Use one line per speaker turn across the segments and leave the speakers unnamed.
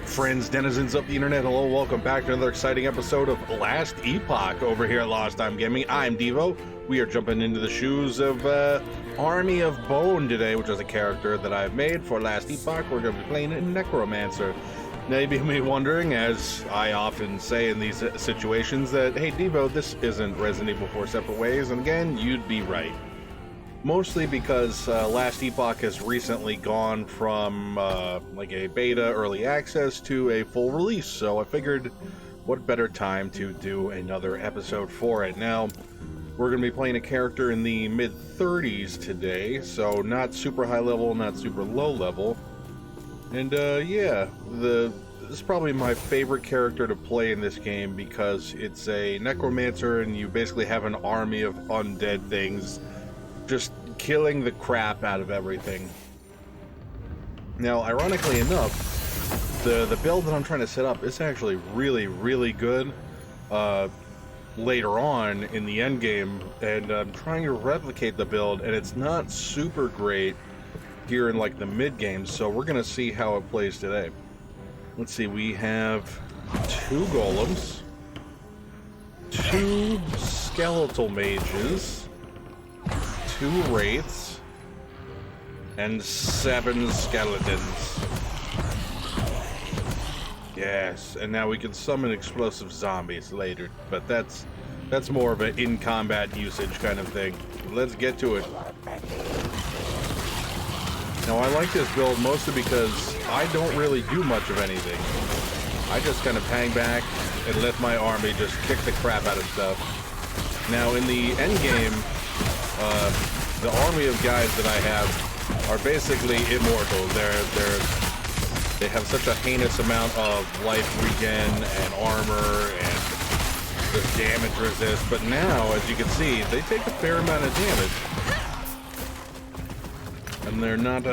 Friends, denizens of the internet, hello, welcome back to another exciting episode of Last Epoch over here at LostTimeGaming. I'm Devo. We are jumping into the shoes of Army of Bone today, which is a character that I've made for Last Epoch. We're going to be playing a Necromancer. Now, you may be wondering, as I often say in these situations, that, hey, Devo, this isn't Resident Evil 4 Separate Ways, and again, you'd be right. Mostly because Last Epoch has recently gone from like a beta early access to a full release, so I figured what better time to do another episode for it. Now, we're going to be playing a character in the mid-30s today, so not super high level, not super low level. And yeah, this is probably my favorite character to play in this game because it's a necromancer and you basically have an army of undead things just killing the crap out of everything. Now, ironically enough, the build that I'm trying to set up is actually really good later on in the end game, and I'm trying to replicate the build, and it's not super great here in like the mid game, so we're gonna see how it plays today. Let's see, we have 2 golems, 2 skeletal mages, 2 wraiths, and 7 skeletons. Yes, and now we can summon explosive zombies later, but that's more of an in-combat usage kind of thing. Let's get to it. Now, I like this build mostly because I don't really do much of anything. I just kind of hang back and let my army just kick the crap out of stuff. Now, in the end game, the army of guys that I have are basically immortal. They have such a heinous amount of life regen and armor and just damage resist. But now, as you can see, they take a fair amount of damage, and they're not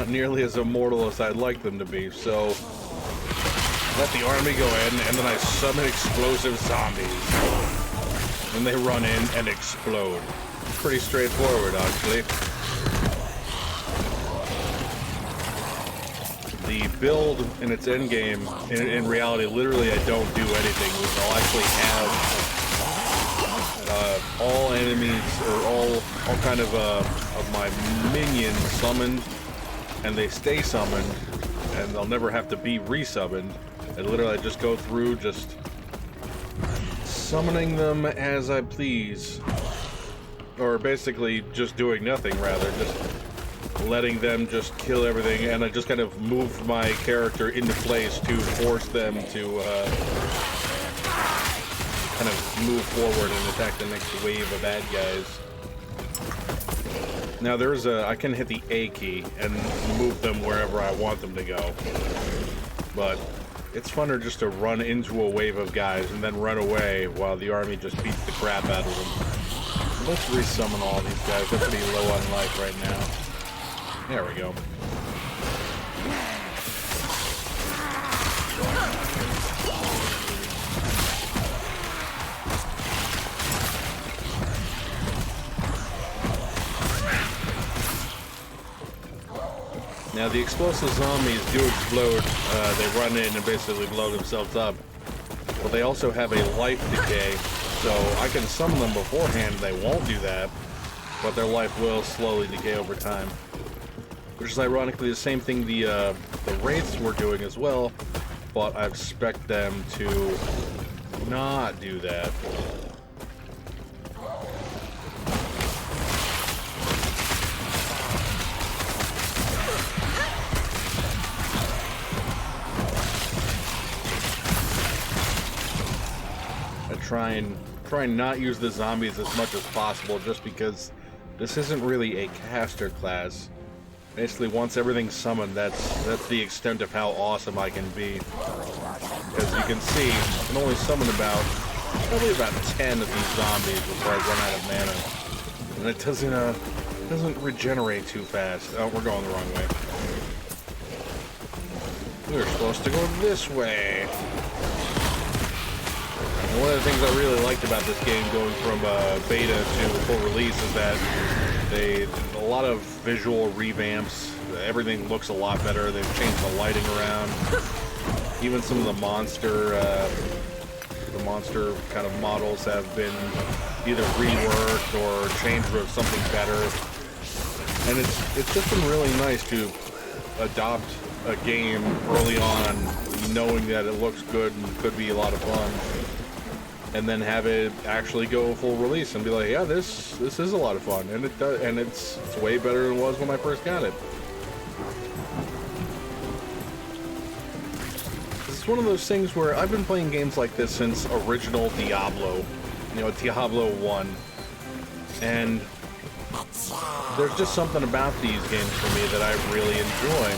nearly as immortal as I'd like them to be. So let the army go in, and then I summon explosive zombies, and they run in and explode. Pretty straightforward, actually. The build in its end game, in reality, literally I don't do anything. I'll actually have all enemies or all kind of my minions summoned, and they stay summoned, and they'll never have to be resummoned. And literally I just go through just summoning them as I please. Or basically just doing nothing, rather, just letting them just kill everything, and I just kind of move my character into place to force them to kind of move forward and attack the next wave of bad guys. Now I can hit the A key and move them wherever I want them to go, but it's funner just to run into a wave of guys and then run away while the army just beats the crap out of them. Let's resummon all these guys. They're pretty low on life right now. There we go. Now, the explosive zombies do explode. They run in and basically blow themselves up. But they also have a life decay. So I can summon them beforehand, they won't do that, but their life will slowly decay over time. Which is ironically the same thing the wraiths were doing as well, but I've spec'd them to not do that. I try and not use the zombies as much as possible, just because this isn't really a caster class. Basically, once everything's summoned, that's the extent of how awesome I can be. As you can see, I can only summon probably about 10 of these zombies before I run out of mana, and it doesn't regenerate too fast. Oh, we're going the wrong way. We were supposed to go this way. And one of the things I really liked about this game, going from beta to full release, is that a lot of visual revamps. Everything looks a lot better. They've changed the lighting around. Even some of the monster kind of models have been either reworked or changed with something better. And it's just been really nice to adopt a game early on, knowing that it looks good and could be a lot of fun, and then have it actually go full release and be like, yeah, this is a lot of fun, and it does, and it's way better than it was when I first got it. It's one of those things where I've been playing games like this since original Diablo, you know, Diablo 1, and there's just something about these games for me that I really enjoy.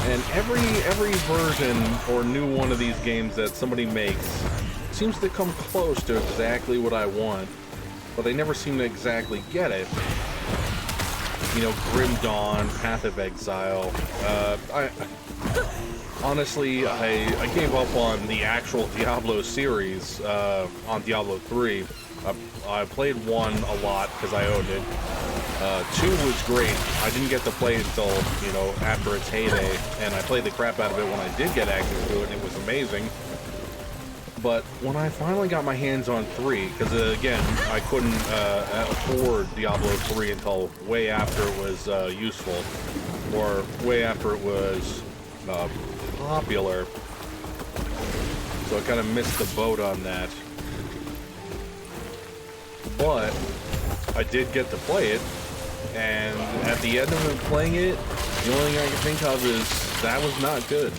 And every version or new one of these games that somebody makes seems to come close to exactly what I want, but they never seem to exactly get it. You know, Grim Dawn, Path of Exile. Honestly, I gave up on the actual Diablo series on Diablo 3. I played 1 a lot because I owned it. 2 was great. I didn't get to play it until, you know, after its heyday, and I played the crap out of it when I did get access to it, and it was amazing. But when I finally got my hands on 3, because again, I couldn't afford Diablo 3 until way after it was useful, or way after it was popular, so I kind of missed the boat on that. But I did get to play it, and at the end of playing it, the only thing I can think of is that was not good.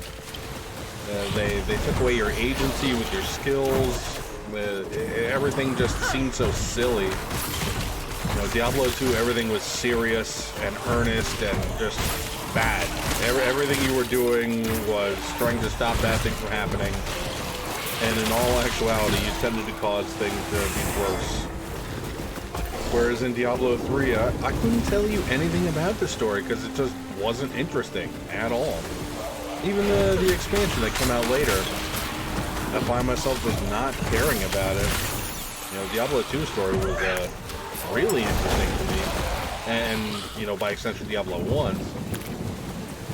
They took away your agency with your skills. Everything just seemed so silly. You know, Diablo 2, everything was serious and earnest and just bad. Everything you were doing was trying to stop bad things from happening, and in all actuality, you tended to cause things to be worse. Whereas in Diablo 3, I couldn't tell you anything about the story because it just wasn't interesting at all. Even the expansion that came out later, I find myself just not caring about it. You know, Diablo 2 story was really interesting to me, and, you know, by extension, Diablo 1.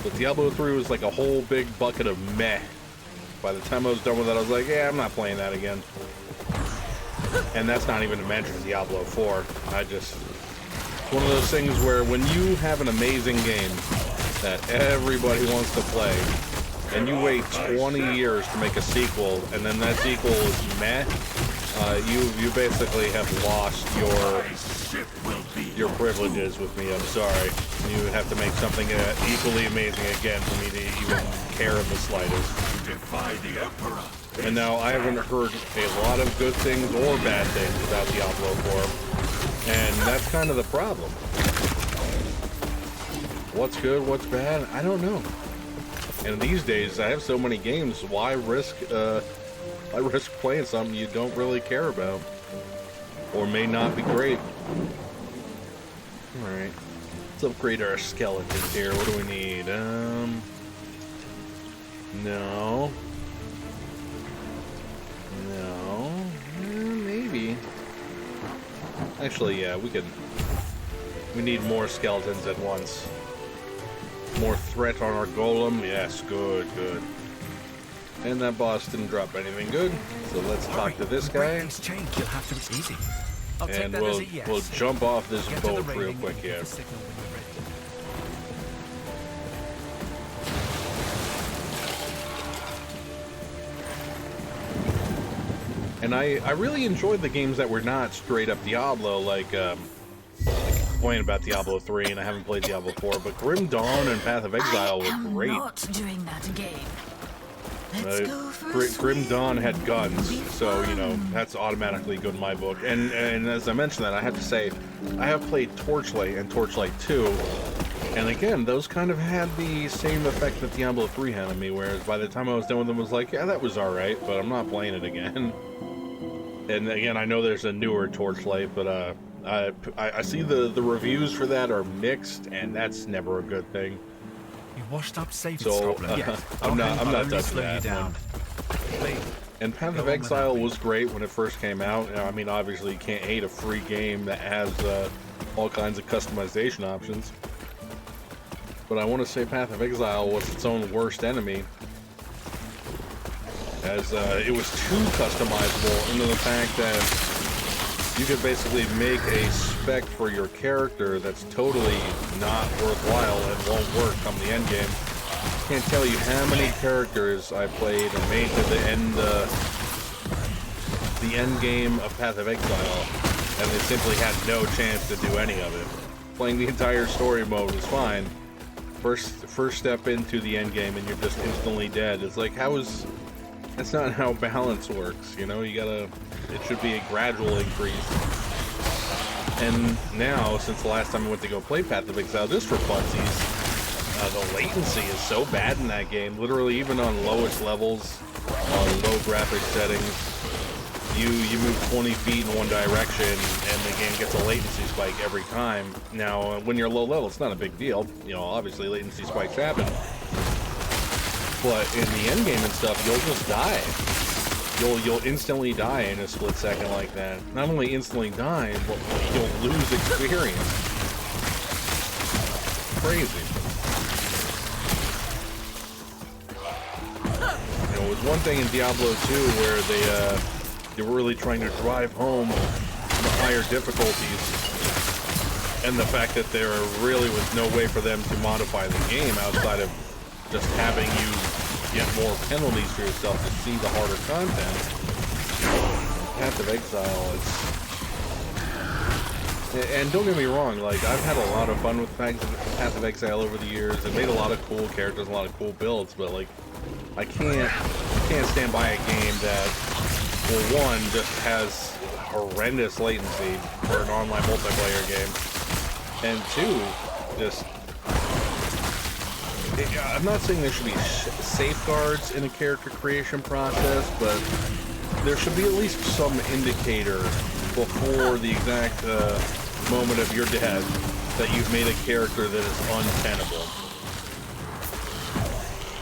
But Diablo 3 was like a whole big bucket of meh. By the time I was done with it, I was like, yeah, I'm not playing that again. And that's not even to mention Diablo 4. It's one of those things where when you have an amazing game that everybody wants to play, and you wait 20 years to make a sequel, and then that sequel is meh, you basically have lost your privileges with me. I'm sorry. You would have to make something equally amazing again for me to even care in the slightest. And now I haven't heard a lot of good things or bad things about Diablo 4, and that's kind of the problem. What's good, what's bad, I don't know. And these days, I have so many games, why risk playing something you don't really care about? Or may not be great. Alright. Let's upgrade our skeletons here. What do we need? No. No. Maybe. Actually, yeah, we need more skeletons at once. More threat on our golem. Yes, good. And that boss didn't drop anything good. So let's talk to this guy. And we'll jump off this boat real quick here. And I really enjoyed the games that were not straight up Diablo, like complain about Diablo 3, and I haven't played Diablo 4, but Grim Dawn and Path of Exile were great.
I'm not doing that again.
Grim Dawn had guns, so, you know, that's automatically good in my book. And as I mentioned that, I have to say, I have played Torchlight and Torchlight 2, and again, those kind of had the same effect that Diablo 3 had on me, whereas by the time I was done with them, I was like, yeah, that was alright, but I'm not playing it again. And again, I know there's a newer Torchlight, but I see the reviews for that are mixed, and that's never a good thing.
You washed up safe,
so I'm not touching that. And Path of Exile was great when it first came out. I mean, obviously you can't hate a free game that has all kinds of customization options. But I want to say Path of Exile was its own worst enemy. as it was too customizable, into the fact that you could basically make a spec for your character that's totally not worthwhile and won't work come the end game. Can't tell you how many characters I played and made to the end game of Path of Exile, and they simply had no chance to do any of it. Playing the entire story mode was fine. First step into the end game and you're just instantly dead. It's like, that's not how balance works, you know? It should be a gradual increase. And now, since the last time I went to go play Path of Exile, just for funsies, the latency is so bad in that game. Literally, even on lowest levels, on low graphic settings, you move 20 feet in one direction, and the game gets a latency spike every time. Now, when you're low level, it's not a big deal. You know, obviously, latency spikes happen. But in the end game and stuff, you'll just die. You'll instantly die in a split second like that. Not only instantly die, but you'll lose experience. Crazy. You know, it was one thing in Diablo 2 where they were really trying to drive home the higher difficulties, and the fact that there really was no way for them to modify the game outside of just having you get more penalties for yourself to see the harder content. Path of Exile is... And don't get me wrong, like, I've had a lot of fun with Path of Exile over the years and made a lot of cool characters, a lot of cool builds, but, like, I can't stand by a game that, well, one, just has horrendous latency for an online multiplayer game, and two, just... I'm not saying there should be safeguards in a character creation process, but there should be at least some indicator before the exact moment of your death that you've made a character that is untenable.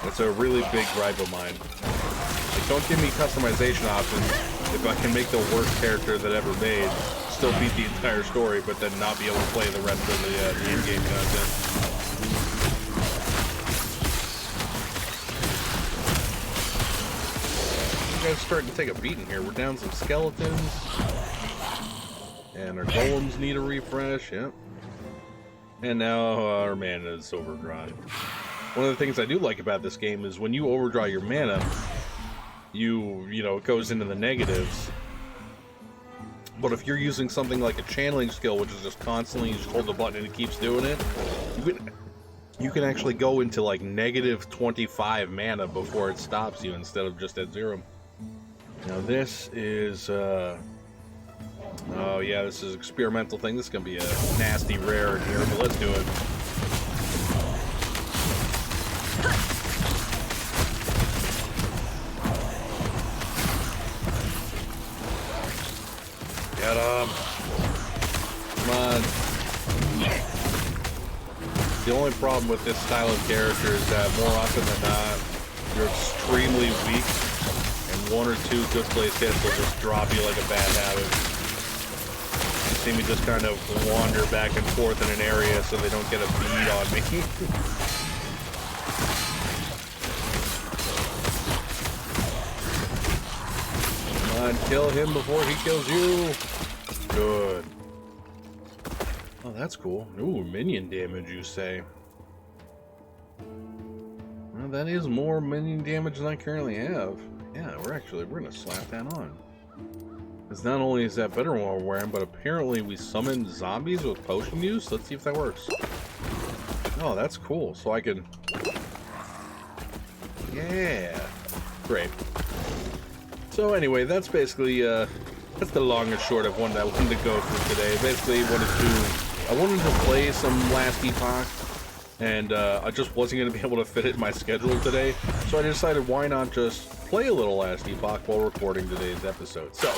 That's a really big gripe of mine. Like, don't give me customization options if I can make the worst character that ever made, still beat the entire story, but then not be able to play the rest of the in-game content. Guys starting to take a beating here. We're down some skeletons, and our golems need a refresh. Yep. And now our mana is overdrawn. One of the things I do like about this game is when you overdraw your mana, you know, it goes into the negatives. But if you're using something like a channeling skill, which is just constantly, you just hold the button and it keeps doing it, you can actually go into like negative 25 mana before it stops you instead of just at 0. Now this is, oh yeah, this is an experimental thing. This is going to be a nasty rare in here, but let's do it. Get him! Come on. The only problem with this style of character is that more often than not, you're extremely weak. One or two good place hits will just drop you like a bad habit. You see me just kind of wander back and forth in an area so they don't get a bead on me. Come on, kill him before he kills you. Good. Oh, that's cool. Ooh, minion damage, you say. Well, that is more minion damage than I currently have. Yeah, we're gonna slap that on. Because not only is that better while we're wearing, but apparently we summon zombies with potion use. Let's see if that works. Oh, that's cool. So I can... Yeah. Great. So anyway, that's basically, that's the long and short of one I wanted to go through today. Basically, I wanted to play some Last Epoch, and I just wasn't going to be able to fit it in my schedule today. So I decided, why not just play a little Last Epoch while recording today's episode. So,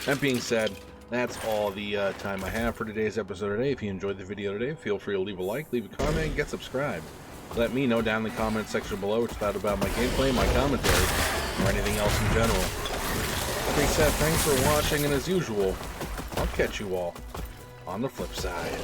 that being said, that's all the time I have for today's episode today. If you enjoyed the video today, feel free to leave a like, leave a comment, and get subscribed. Let me know down in the comment section below what you thought about my gameplay, my commentary, or anything else in general. That being said, thanks for watching, and as usual, I'll catch you all on the flip side.